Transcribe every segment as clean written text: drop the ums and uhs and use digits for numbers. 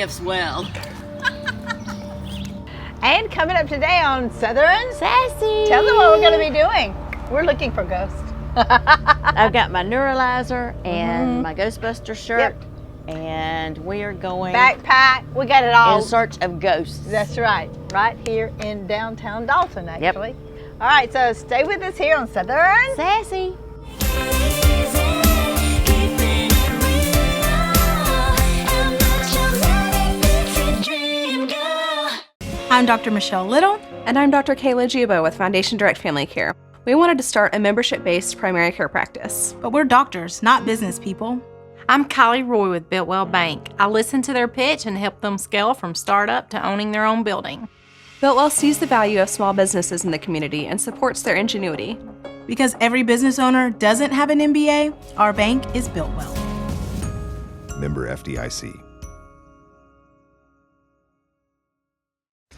gifts well. And coming up today on Southern Sassy. Tell them what we're going to be doing. We're looking for ghosts. I've got my neuralizer and my Ghostbuster shirt. Yep. And we are going Backpack. We got it all. in search of ghosts. That's right. Right here in downtown Dalton, actually. Yep. All right, so stay with us here on Southern Sassy. I'm Dr. Michelle Little. And I'm Dr. Kayla Giabo with Foundation Direct Family Care. We wanted to start a membership-based primary care practice. But we're doctors, not business people. I'm Kylie Roy with Builtwell Bank. I listen to their pitch and help them scale from startup to owning their own building. Builtwell sees the value of small businesses in the community and supports their ingenuity. Because every business owner doesn't have an MBA, our bank is Builtwell. Member FDIC.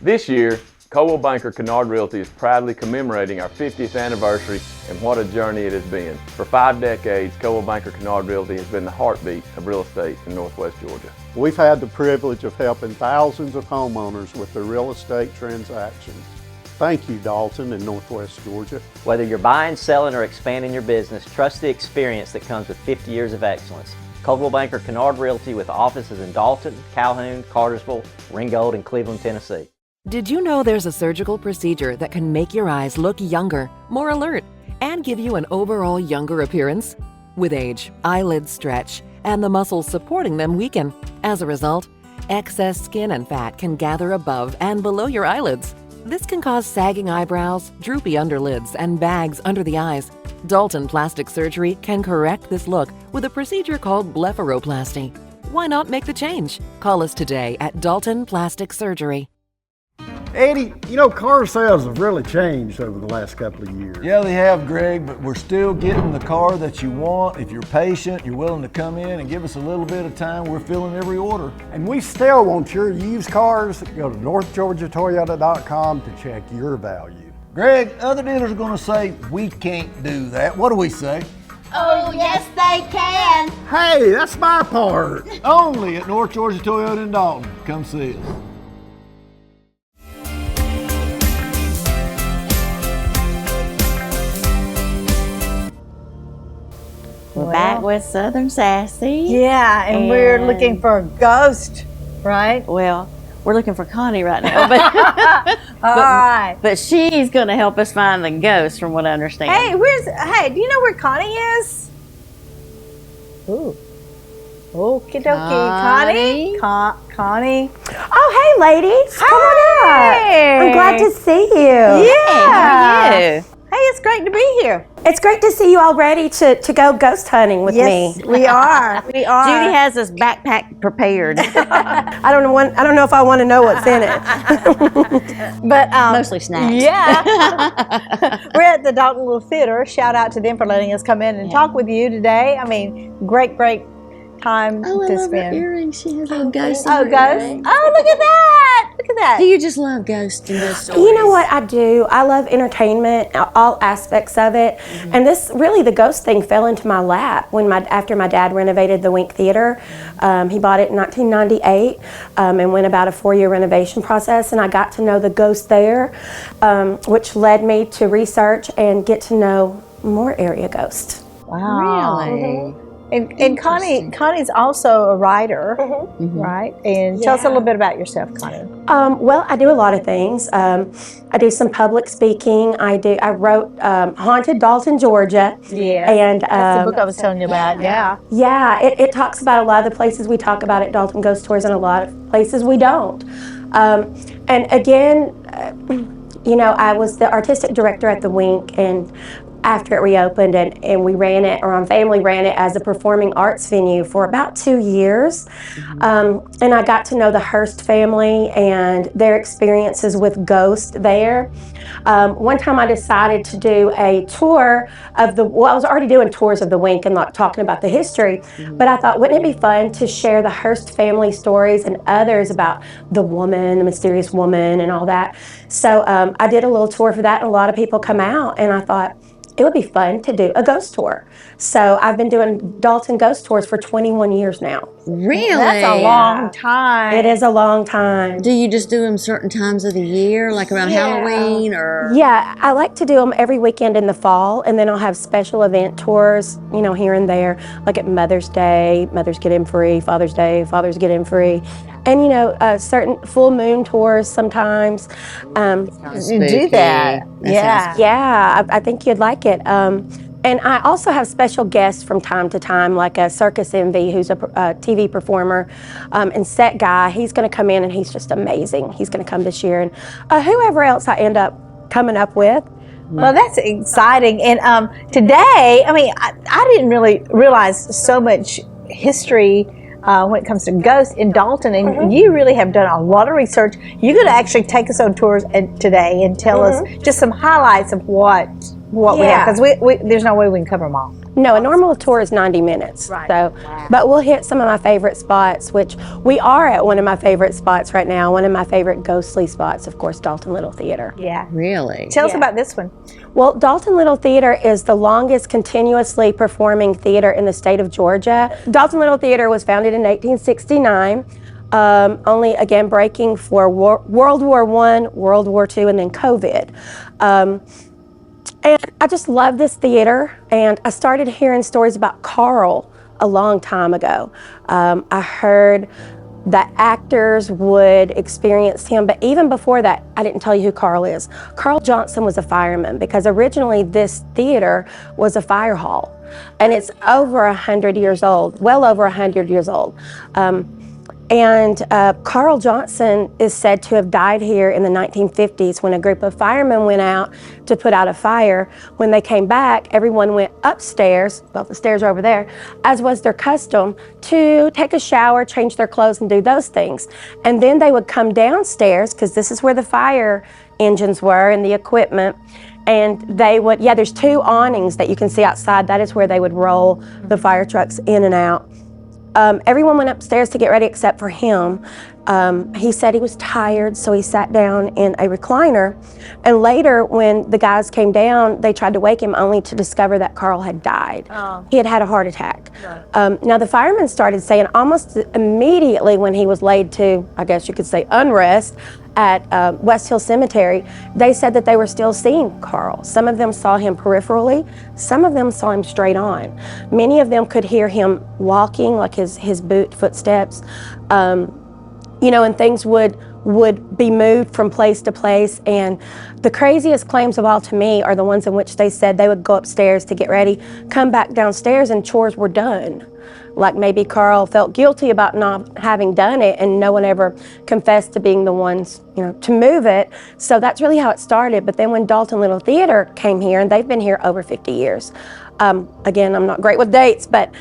This year, Coldwell Banker Kennard Realty is proudly commemorating our 50th anniversary, and what a journey it has been. For 5 decades, Coldwell Banker Kennard Realty has been the heartbeat of real estate in Northwest Georgia. We've had the privilege of helping thousands of homeowners with their real estate transactions. Thank you, Dalton and Northwest Georgia. Whether you're buying, selling, or expanding your business, trust the experience that comes with 50 years of excellence. Coldwell Banker Kennard Realty with offices in Dalton, Calhoun, Cartersville, Ringgold, and Cleveland, Tennessee. Did you know there's a surgical procedure that can make your eyes look younger, more alert, and give you an overall younger appearance? With age, eyelids stretch, and the muscles supporting them weaken. As a result, excess skin and fat can gather above and below your eyelids. This can cause sagging eyebrows, droopy underlids, and bags under the eyes. Dalton Plastic Surgery can correct this look with a procedure called blepharoplasty. Why not make the change? Call us today at Dalton Plastic Surgery. Eddie, you know, car sales have really changed over the last couple of years. Yeah, they have, Greg, but we're still getting the car that you want. If you're patient, you're willing to come in and give us a little bit of time, we're filling every order. And we still want your used cars. Go to northgeorgiatoyota.com to check your value. Greg, other dealers are going to say, we can't do that. What do we say? Oh, yes, they can. Hey, that's my part. Only at North Georgia Toyota in Dalton. Come see us. We're back with Southern Sassy. Yeah, and we're looking for a ghost, right? Well, we're looking for Connie right now. But, All right. But she's going to help us find the ghost, from what I understand. Hey, do you know where Connie is? Ooh. Okie dokie. Connie. Oh, hey, ladies. Come on up. I'm glad to see you. Yeah. How are you? Hey, it's great to be here. It's great to see you all ready to go ghost hunting with me. Yes, we are. We are. Judy has this backpack prepared. I don't know if I want to know what's in it. But mostly snacks. Yeah. We're at the Dalton Little Theater. Shout out to them for letting us come in and talk with you today. I mean, great time I to love spend. her earrings. She has a little ghost. Oh, ghost. Oh, look at that. Look at that. Do you just love ghosts and ghost stories? You know what I do? I love entertainment, all aspects of it. Mm-hmm. And the ghost thing fell into my lap after my dad renovated the Wink Theater. He bought it in 1998 and went about a 4-year renovation process. And I got to know the ghost there, which led me to research and get to know more area ghosts. Wow. Really? Mm-hmm. And Connie's also a writer, right? And tell us a little bit about yourself, Connie. Well, I do a lot of things. I do some public speaking. I wrote Haunted Dalton, Georgia. Yeah. And that's the book I was telling you about. Yeah. Yeah. It talks about a lot of the places we talk about at Dalton Ghost Tours and a lot of places we don't. And again, I was the artistic director at the Wink, and after it reopened, and we ran it, or our family ran it as a performing arts venue for about 2 years. And I got to know the Hearst family and their experiences with ghosts there. One time I decided to do a tour of I was already doing tours of the Wink and talking about the history, but I thought, wouldn't it be fun to share the Hearst family stories and others about the mysterious woman and all that. So I did a little tour for that, and a lot of people come out, and I thought, it would be fun to do a ghost tour. So I've been doing Dalton ghost tours for 21 years now. Really? That's a long time. It is a long time. Do you just do them certain times of the year, like around Halloween or? Yeah, I like to do them every weekend in the fall, and then I'll have special event tours, here and there, like at Mother's Day, Mothers Get In Free, Father's Day, Fathers Get In Free, and certain full moon tours sometimes. You do that. Yeah, I think you'd like it. And I also have special guests from time to time, like a Circus Envy, who's a TV performer and set guy. He's going to come in, and he's just amazing. He's going to come this year, and whoever else I end up coming up with. Well, that's exciting. And today, I didn't really realize so much history when it comes to ghosts in Dalton, and you really have done a lot of research. You're going to actually take us on tours today and tell us just some highlights of what we have, because there's no way we can cover them all. No, a normal tour is 90 minutes. Right. So, but we'll hit some of my favorite spots, which we are at one of my favorite spots right now. One of my favorite ghostly spots, of course, Dalton Little Theater. Yeah. Really? Tell us about this one. Well, Dalton Little Theater is the longest continuously performing theater in the state of Georgia. Dalton Little Theater was founded in 1869. Only again breaking for World War I, World War II, and then COVID. And I just love this theater, and I started hearing stories about Carl a long time ago. I heard that actors would experience him, but even before that, I didn't tell you who Carl is. Carl Johnson was a fireman, because originally this theater was a fire hall, and it's over 100 years old, well over 100 years old. And Carl Johnson is said to have died here in the 1950s when a group of firemen went out to put out a fire. When they came back, everyone went upstairs, well, the stairs are over there, as was their custom, to take a shower, change their clothes, and do those things. And then they would come downstairs, because this is where the fire engines were and the equipment, and they would, there's 2 awnings that you can see outside. That is where they would roll the fire trucks in and out. Everyone went upstairs to get ready except for him. He said he was tired, so he sat down in a recliner. And later, when the guys came down, they tried to wake him, only to discover that Carl had died. Oh. He had had a heart attack. Right. Now, the firemen started saying almost immediately when he was laid to, I guess you could say, unrest at West Hill Cemetery, they said that they were still seeing Carl. Some of them saw him peripherally, some of them saw him straight on. Many of them could hear him walking, like his boot footsteps, and things would be moved from place to place. And the craziest claims of all to me are the ones in which they said they would go upstairs to get ready, come back downstairs, and chores were done. Like maybe Carl felt guilty about not having done it, and no one ever confessed to being the ones, to move it. So that's really how it started. But then when Dalton Little Theater came here, and they've been here over 50 years. Again, I'm not great with dates, but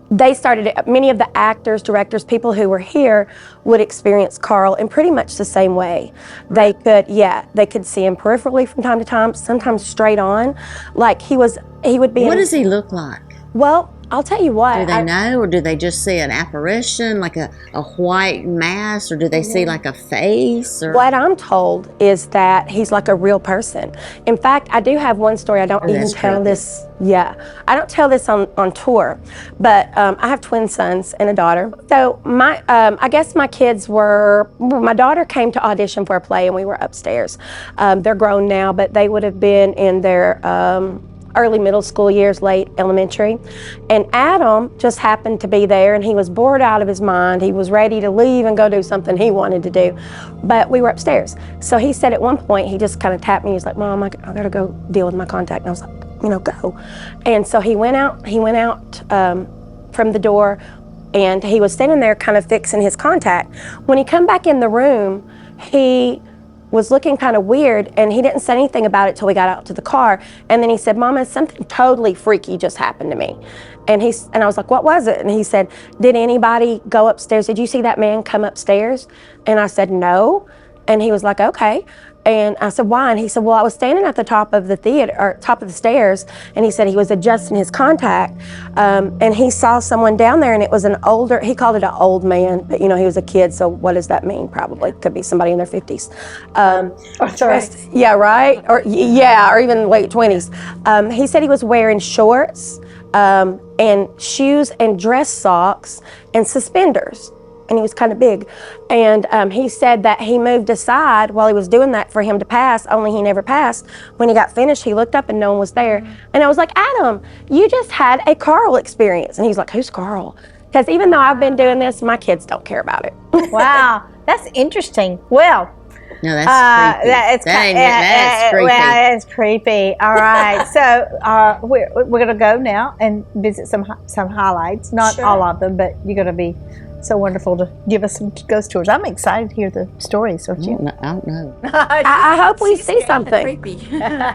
they started it. Many of the actors, directors, people who were here would experience Carl in pretty much the same way. They could see him peripherally from time to time, sometimes straight on. Like he would be. What does he look like? Well, I'll tell you what. Do they know, or do they just see an apparition, like a white mass, or do they see like a face? Or? What I'm told is that he's like a real person. In fact, I do have one story. I don't even tell this. Yeah, I don't tell this on tour, but I have twin sons and a daughter. So I guess my kids my daughter came to audition for a play, and we were upstairs. They're grown now, but they would have been in their early middle school years, late elementary. And Adam just happened to be there, and he was bored out of his mind. He was ready to leave and go do something he wanted to do. But we were upstairs. So he said at one point, he just kind of tapped me. He's like, "Mom, I gotta go deal with my contact." And I was like, go. And so he went out from the door, and he was standing there kind of fixing his contact. When he come back in the room, he was looking kind of weird, and he didn't say anything about it till we got out to the car. And then he said, "Mama, something totally freaky just happened to me." And I was like, "What was it?" And he said, "Did anybody go upstairs? Did you see that man come upstairs?" And I said, "No." And he was like, "Okay." And I said, "Why?" And he said, "Well, I was standing at the top of the theater, or top of the stairs," and he said he was adjusting his contact, and he saw someone down there, and it was he called it an old man, but he was a kid, so what does that mean? Probably could be somebody in their 50s. Right. Yeah, right? Or even late 20s. He said he was wearing shorts, and shoes and dress socks and suspenders. And he was kind of big. And he said that he moved aside while he was doing that for him to pass, only he never passed. When he got finished, he looked up and no one was there. And I was like, Adam, you just had a Carl experience. And he's like, who's Carl? Because even though I've been doing this, my kids don't care about it. Wow, that's interesting. Well, no, that's creepy. That's creepy. Well, it's creepy. All right, so we're gonna go now and visit some highlights. Not all of them, but you're gonna be so wonderful to give us some ghost tours. I'm excited to hear the stories, don't you? I don't know. I hope we see something.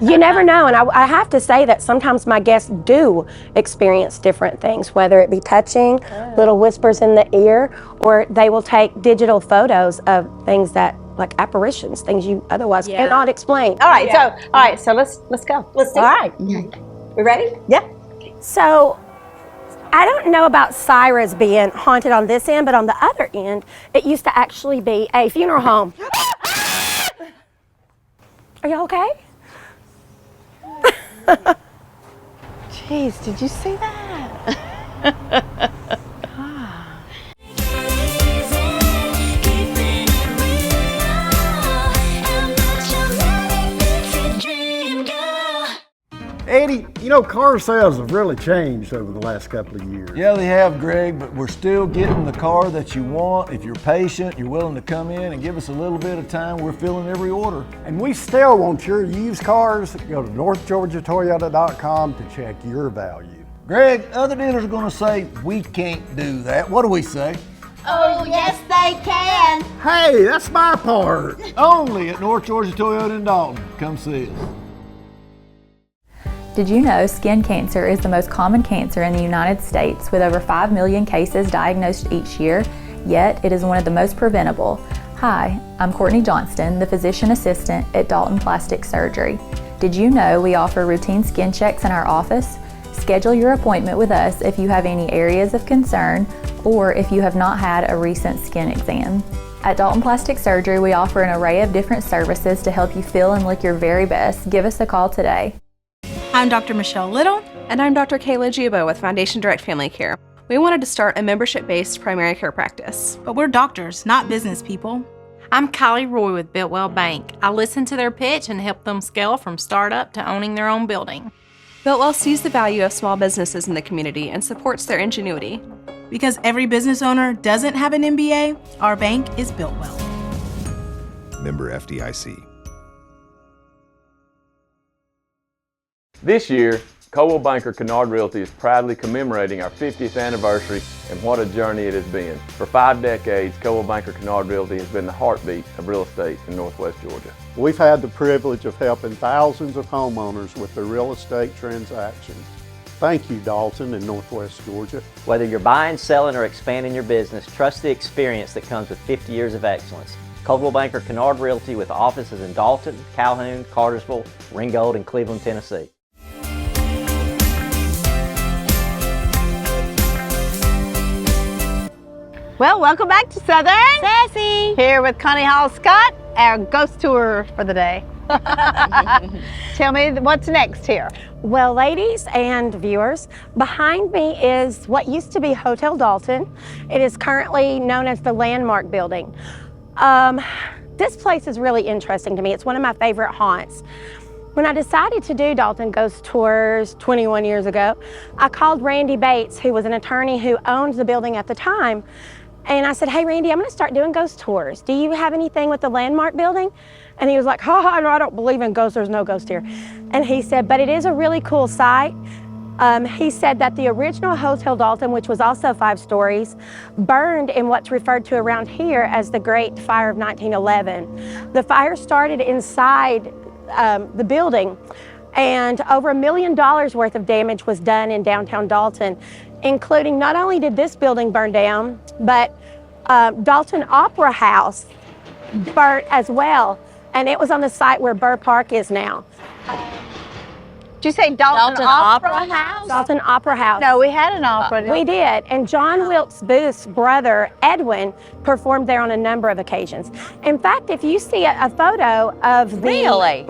You never know, and I have to say that sometimes my guests do experience different things, whether it be touching, little whispers in the ear, or they will take digital photos of things that, like apparitions, things you otherwise cannot explain. All right, so let's go. Let's do it. All right. Okay. We ready? Yeah. So, I don't know about Cyrus being haunted on this end, but on the other end, it used to actually be a funeral home. Are you okay? Jeez, did you see that? Eddie, you know, car sales have really changed over the last couple of years. Yeah, they have, Greg, but we're still getting the car that you want. If you're patient, you're willing to come in and give us a little bit of time, we're filling every order. And we still want your used cars. Go to northgeorgiatoyota.com to check your value. Greg, other dealers are going to say we can't do that. What do we say? Oh, yes, they can. Hey, that's my part. Only at North Georgia Toyota in Dalton. Come see us. Did you know skin cancer is the most common cancer in the United States, with over 5 million cases diagnosed each year, yet it is one of the most preventable? Hi, I'm Courtney Johnston, the physician assistant at Dalton Plastic Surgery. Did you know we offer routine skin checks in our office? Schedule your appointment with us if you have any areas of concern or if you have not had a recent skin exam. At Dalton Plastic Surgery, we offer an array of different services to help you feel and look your very best. Give us a call today. I'm Dr. Michelle Little. And I'm Dr. Kayla Giabo with Foundation Direct Family Care. We wanted to start a membership-based primary care practice. But we're doctors, not business people. I'm Kylie Roy with Biltwell Bank. I listen to their pitch and help them scale from startup to owning their own building. Biltwell sees the value of small businesses in the community and supports their ingenuity. Because every business owner doesn't have an MBA, our bank is Biltwell. Member FDIC. This year, Coldwell Banker Kennard Realty is proudly commemorating our 50th anniversary, and what a journey it has been. For 5 decades, Coldwell Banker Kennard Realty has been the heartbeat of real estate in Northwest Georgia. We've had the privilege of helping thousands of homeowners with their real estate transactions. Thank you, Dalton and Northwest Georgia. Whether you're buying, selling, or expanding your business, trust the experience that comes with 50 years of excellence. Coldwell Banker Kennard Realty with offices in Dalton, Calhoun, Cartersville, Ringgold, and Cleveland, Tennessee. Well, welcome back to Southern Sassy. Here with Connie Hall Scott, our ghost tour for the day. Tell me what's next here. Well, ladies and viewers, behind me is what used to be Hotel Dalton. It is currently known as the Landmark Building. This place is really interesting to me. It's one of my favorite haunts. When I decided to do Dalton Ghost Tours 21 years ago, I called Randy Bates, who was an attorney who owned the building at the time. And I said, hey, Randy, I'm going to start doing ghost tours. Do you have anything with the Landmark Building? And he was like, no, I don't believe in ghosts. There's no ghost here. And he said, but it is a really cool site. He said that the original Hotel Dalton, which was also 5 stories, burned in what's referred to around here as the Great Fire of 1911. The fire started inside the building, and over $1 million worth of damage was done in downtown Dalton, including not only did this building burn down, but Dalton Opera House burnt as well, and it was on the site where Burr Park is now. Did you say Dalton Opera House? Dalton Opera House. No, we had an opera. We did, and John Wilkes Booth's brother, Edwin, performed there on a number of occasions. In fact, if you see a photo of the... Really?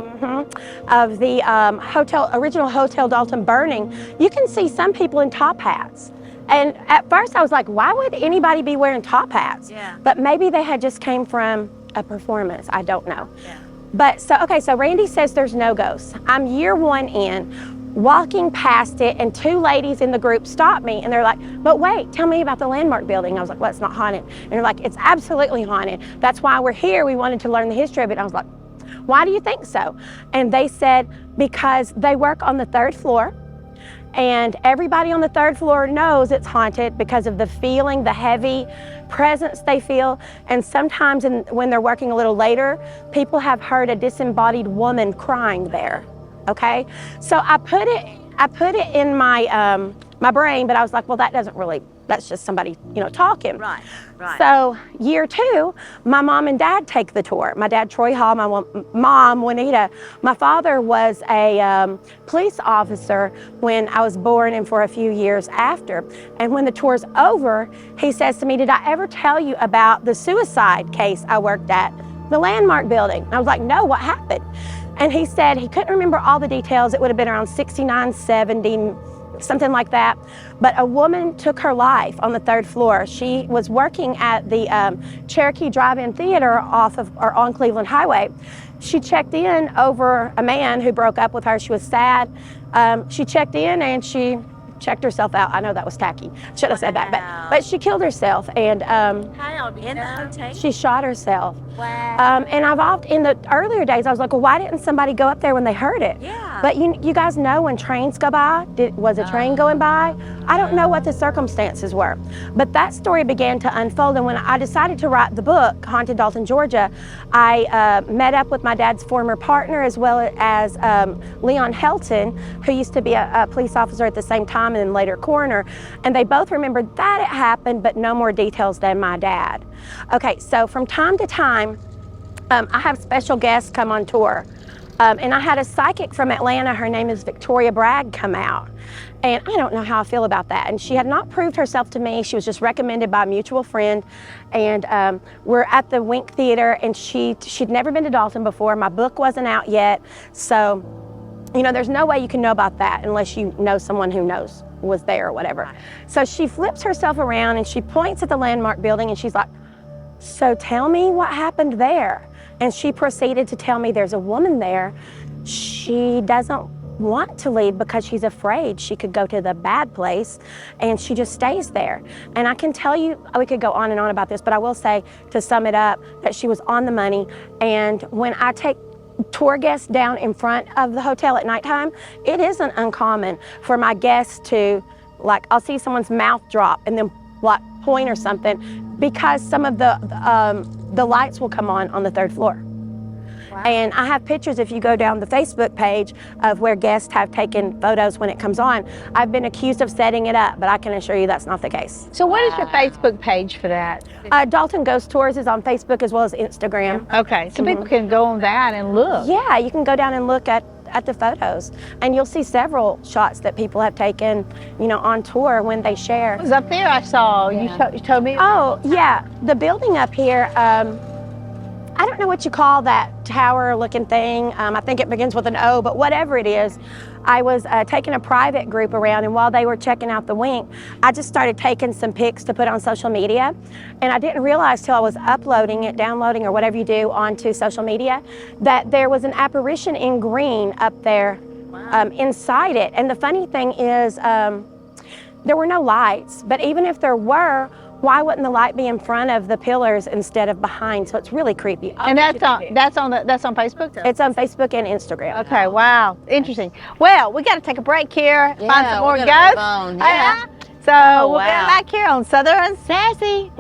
of the original Hotel Dalton burning, you can see some people in top hats. And at first I was like, why would anybody be wearing top hats? Yeah. But maybe they had just came from a performance, I don't know. Yeah. But so Randy says there's no ghosts. I'm year 1 in, walking past it, and 2 ladies in the group stopped me and they're like, but wait, tell me about the landmark building. I was like, well, it's not haunted. And they're like, it's absolutely haunted. That's why we're here. We wanted to learn the history of it. And I was like, why do you think so? And they said, because they work on the 3rd floor. And everybody on the 3rd floor knows it's haunted because of the feeling, the heavy presence they feel. And sometimes when they're working a little later, people have heard a disembodied woman crying there, okay? So I put it in my, my brain, but I was like, well, that doesn't really, that's just somebody, talking. Right. So year 2, my mom and dad take the tour. My dad, Troy Hall, my mom, Juanita. My father was a police officer when I was born and for a few years after. And when the tour's over, he says to me, did I ever tell you about the suicide case I worked at, the landmark building? And I was like, no, what happened? And he said he couldn't remember all the details. It would have been around 69, 70, something like that. But a woman took her life on the 3rd floor. She was working at the Cherokee Drive-In Theater on Cleveland Highway. She checked in over a man who broke up with her. She was sad. She checked in and she checked herself out. I know that was tacky. Should have said that, but she killed herself. And In the hotel? she shot herself. Wow. And in the earlier days, I was like, well, why didn't somebody go up there when they heard it? Yeah. But you guys know when trains go by, was a train going by? I don't know what the circumstances were. But that story began to unfold. And when I decided to write the book, Haunted Dalton, Georgia, I met up with my dad's former partner as well as Leon Helton, who used to be a police officer at the same time and then later coroner. And they both remembered that it happened, but no more details than my dad. Okay, so from time to time, I have special guests come on tour. And I had a psychic from Atlanta, her name is Victoria Bragg, come out. And I don't know how I feel about that. And she had not proved herself to me. She was just recommended by a mutual friend. And we're at the Wink Theater, and she'd never been to Dalton before. My book wasn't out yet. So, there's no way you can know about that unless you know someone who was there or whatever. Right. So she flips herself around and she points at the landmark building and she's like, so tell me what happened there. And she proceeded to tell me there's a woman there. She doesn't want to leave because she's afraid she could go to the bad place, and she just stays there. And I can tell you, we could go on and on about this, but I will say, to sum it up, that she was on the money. And when I take tour guests down in front of the hotel at nighttime, it isn't uncommon for my guests to, I'll see someone's mouth drop and then point or something, because some of the lights will come on the 3rd floor. Wow. And I have pictures, if you go down the Facebook page, of where guests have taken photos when it comes on. I've been accused of setting it up, but I can assure you that's not the case. So what is your Facebook page for that? Dalton Ghost Tours is on Facebook as well as Instagram. Okay, so people can go on that and look. Yeah, you can go down and look at the photos, and you'll see several shots that people have taken, on tour when they share. It was up there I saw. Yeah. You told me. Oh, yeah. The building up here, I don't know what you call that tower-looking thing. I think it begins with an O, but whatever it is, I was taking a private group around, and while they were checking out the Wink, I just started taking some pics to put on social media. And I didn't realize till I was uploading it, downloading, or whatever you do onto social media, that there was an apparition in green up there. Wow. Inside it. And the funny thing is, there were no lights, but even if there were, why wouldn't the light be in front of the pillars instead of behind? So it's really creepy. And that's on Facebook? It's on Facebook and Instagram. Okay, wow, interesting. Well, we got to take a break here, find some more ghosts. Yeah. So we'll be back here on Southern Sassy.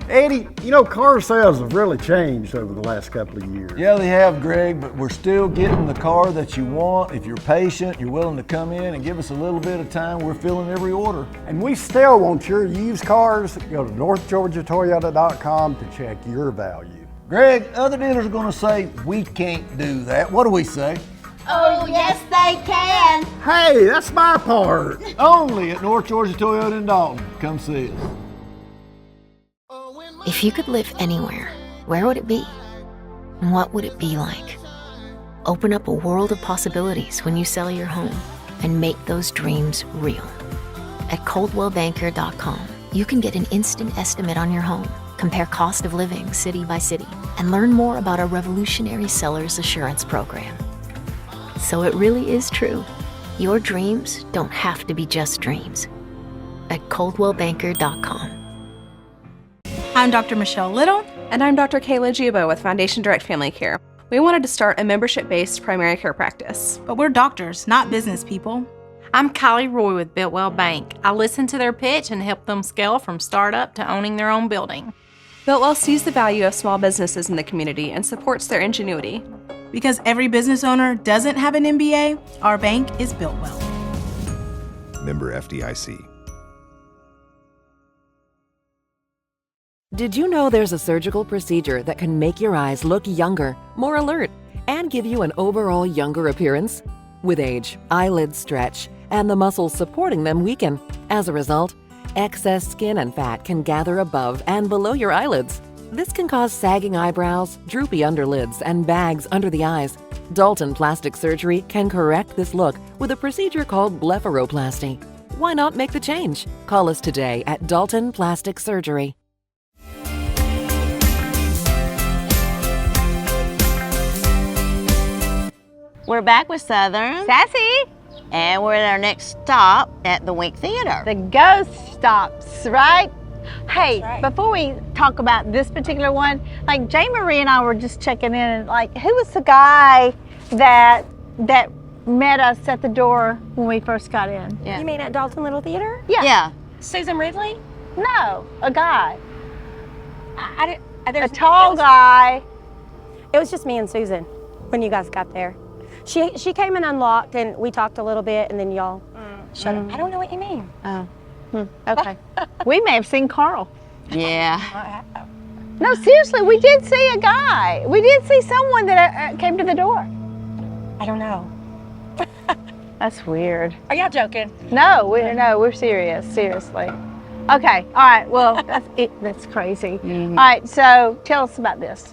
Eddie, car sales have really changed over the last couple of years. Yeah, they have, Greg, but we're still getting the car that you want. If you're patient, you're willing to come in and give us a little bit of time, we're filling every order. And we still want your used cars. Go to NorthGeorgiaToyota.com to check your value. Greg, other dealers are going to say, we can't do that. What do we say? Oh, yes, they can. Hey, that's my part. Only at North Georgia Toyota in Dalton. Come see us. If you could live anywhere, where would it be? And what would it be like? Open up a world of possibilities when you sell your home and make those dreams real. At ColdwellBanker.com, you can get an instant estimate on your home, compare cost of living city by city, and learn more about our revolutionary seller's assurance program. So it really is true. Your dreams don't have to be just dreams. At ColdwellBanker.com. I'm Dr. Michelle Little. And I'm Dr. Kayla Giabo with Foundation Direct Family Care. We wanted to start a membership-based primary care practice. But we're doctors, not business people. I'm Kylie Roy with Biltwell Bank. I listen to their pitch and help them scale from startup to owning their own building. Biltwell sees the value of small businesses in the community and supports their ingenuity. Because every business owner doesn't have an MBA, our bank is Biltwell. Member FDIC. Did you know there's a surgical procedure that can make your eyes look younger, more alert, and give you an overall younger appearance? With age, eyelids stretch, and the muscles supporting them weaken. As a result, excess skin and fat can gather above and below your eyelids. This can cause sagging eyebrows, droopy underlids, and bags under the eyes. Dalton Plastic Surgery can correct this look with a procedure called blepharoplasty. Why not make the change? Call us today at Dalton Plastic Surgery. We're back with Southern Sassy. And we're at our next stop at the Wink Theater. The ghost stops, right? Hey, before we talk about this particular one, like Jay Marie and I were just checking in, and like, who was the guy that met us at the door when we first got in? Yeah. You mean at Dalton Little Theater? Yeah. Susan Ridley? No, a guy. A tall guy. It was just me and Susan when you guys got there. She came and unlocked, and we talked a little bit, and then y'all shut up. I don't know what you mean. Oh. Okay. We may have seen Carl. Yeah. No, seriously, we did see a guy. We did see someone that came to the door. I don't know. That's weird. Are y'all joking? No, we're serious. Seriously. Okay. All right. Well, that's crazy. All right. So tell us about this.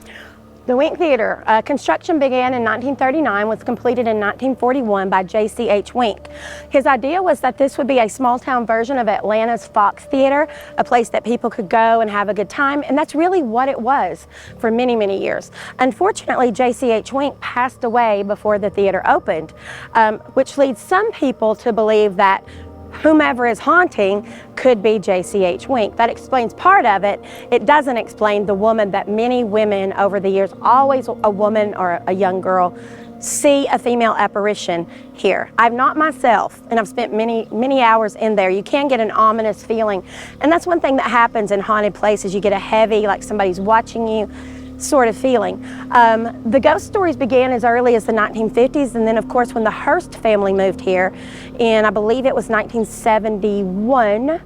The Wink Theater. Construction began in 1939, was completed in 1941 by J.C.H. Wink. His idea was that this would be a small-town version of Atlanta's Fox Theater, a place that people could go and have a good time, and that's really what it was for many, many years. Unfortunately, J.C.H. Wink passed away before the theater opened, which leads some people to believe that whomever is haunting could be J.C.H. Wink. That explains part of it. It doesn't explain the woman that many women over the years, always a woman or a young girl, see a female apparition here. I've not myself, and I've spent many, many hours in there. You can get an ominous feeling. And that's one thing that happens in haunted places. You get a heavy, like somebody's watching you, sort of feeling. The ghost stories began as early as the 1950s, and then of course when the Hearst family moved here in, I believe it was 1971,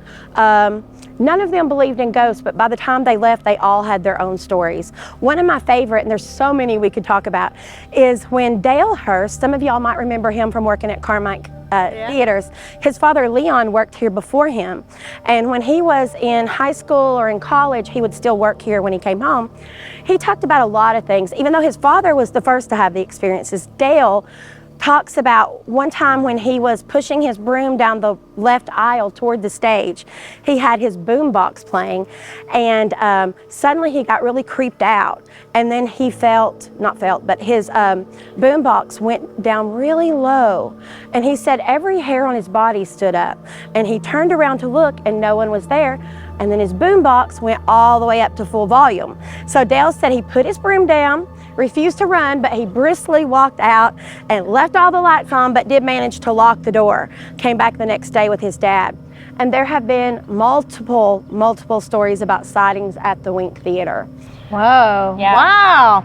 none of them believed in ghosts, but by the time they left, they all had their own stories. One of my favorite, and there's so many we could talk about, is when Dale Hearst, some of y'all might remember him from working at Carmike Theaters. His father Leon worked here before him, and when he was in high school or in college, he would still work here when he came home. He talked about a lot of things. Even though his father was the first to have the experiences, Dale talks about one time when he was pushing his broom down the left aisle toward the stage. He had his boom box playing, and suddenly he got really creeped out, and then he but his boom box went down really low, and he said every hair on his body stood up, and he turned around to look and no one was there, and then his boom box went all the way up to full volume. So Dale said he put his broom down, refused to run, but he briskly walked out and left all the lights on, but did manage to lock the door. Came back the next day with his dad. And there have been multiple stories about sightings at the Wink Theater. Whoa. Yeah. Wow.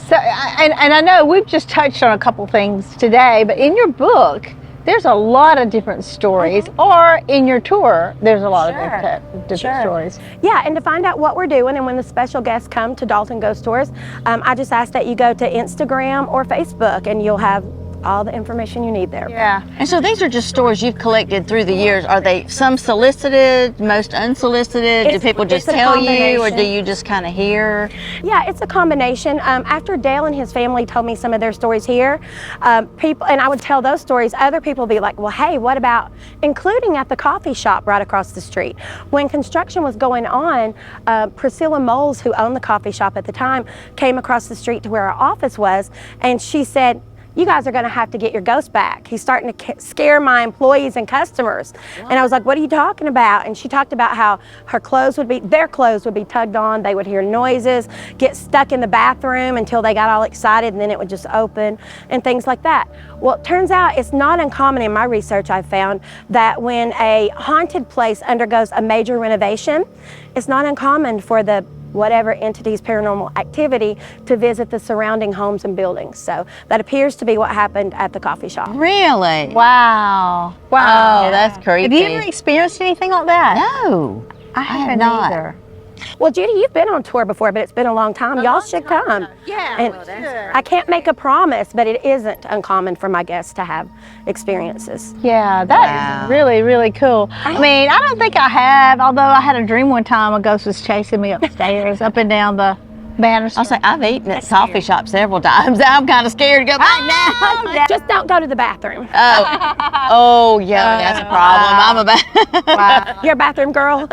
So, and I know we've just touched on a couple things today, but in your book, there's a lot of different stories, or in your tour, there's a lot of different stories. Yeah, and to find out what we're doing and when the special guests come to Dalton Ghost Tours, I just ask that you go to Instagram or Facebook, and you'll have all the information you need there. Yeah. And so these are just stories you've collected through the years. Are they some solicited, most unsolicited? Do people just tell you, or do you just kind of hear? Yeah, it's a combination. After Dale and his family told me some of their stories here, people, and I would tell those stories, other people would be like, well, hey, what about, including at the coffee shop right across the street. When construction was going on, Priscilla Moles, who owned the coffee shop at the time, came across the street to where our office was, and she said, you guys are going to have to get your ghost back. He's starting to scare my employees and customers. What? And I was like, what are you talking about? And she talked about how their clothes would be tugged on. They would hear noises, get stuck in the bathroom until they got all excited, and then it would just open and things like that. Well, it turns out it's not uncommon in my research. I found that when a haunted place undergoes a major renovation, it's not uncommon for the whatever entity's paranormal activity to visit the surrounding homes and buildings. So that appears to be what happened at the coffee shop. Really? Wow. Wow. Oh, that's creepy. Have you ever experienced anything like that? No, I haven't not. either. Well, Judy, you've been on tour before, but it's been a long time. Y'all should come. Yeah, And well, that's I can't make a promise, but it isn't uncommon for my guests to have experiences. Yeah, that is really, really cool. I mean, I don't think I have, although I had a dream one time a ghost was chasing me upstairs, up and down the banister. I'll say, I've eaten at coffee shop several times. I'm kind of scared to go back now. Just don't go to the bathroom. Oh, yeah, that's a problem. Wow. You're a bathroom girl?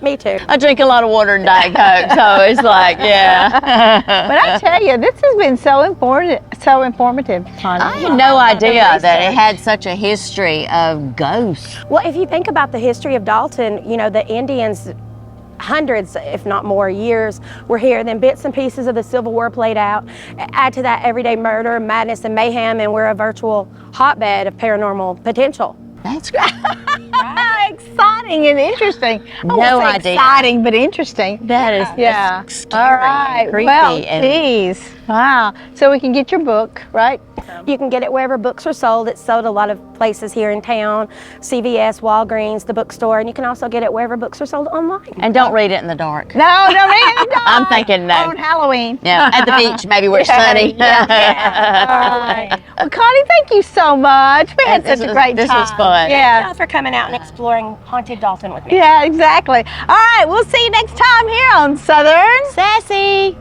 Me too. I drink a lot of water and Diet Coke, so it's like, yeah. But I tell you, this has been so informative, Connie. I had no idea that it had such a history of ghosts. Well, if you think about the history of Dalton, you know, the Indians, hundreds, if not more, years were here. Then bits and pieces of the Civil War played out. Add to that everyday murder, madness, and mayhem, and we're a virtual hotbed of paranormal potential. That's great. Exciting and interesting. No idea. Exciting, but interesting. That is scary. All right. Creepy, well, and geez. Wow. So we can get your book, right? You can get it wherever books are sold. It's sold a lot of places here in town, CVS, Walgreens, the bookstore, and you can also get it wherever books are sold online. And don't read it in the dark. No, don't read it in the dark. I'm thinking no. On Halloween. Yeah, at the beach, maybe where it's sunny. All right. Well, Connie, thank you so much. We had such a great time. This was fun. Yeah. Thank you for coming out and exploring haunted Dalton with me. Yeah, exactly. All right, we'll see you next time here on Southern Sassy.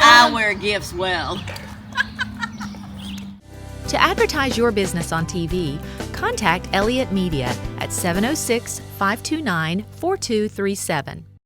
I wear gifts well. To advertise your business on TV, contact Elliott Media at 706-529-4237.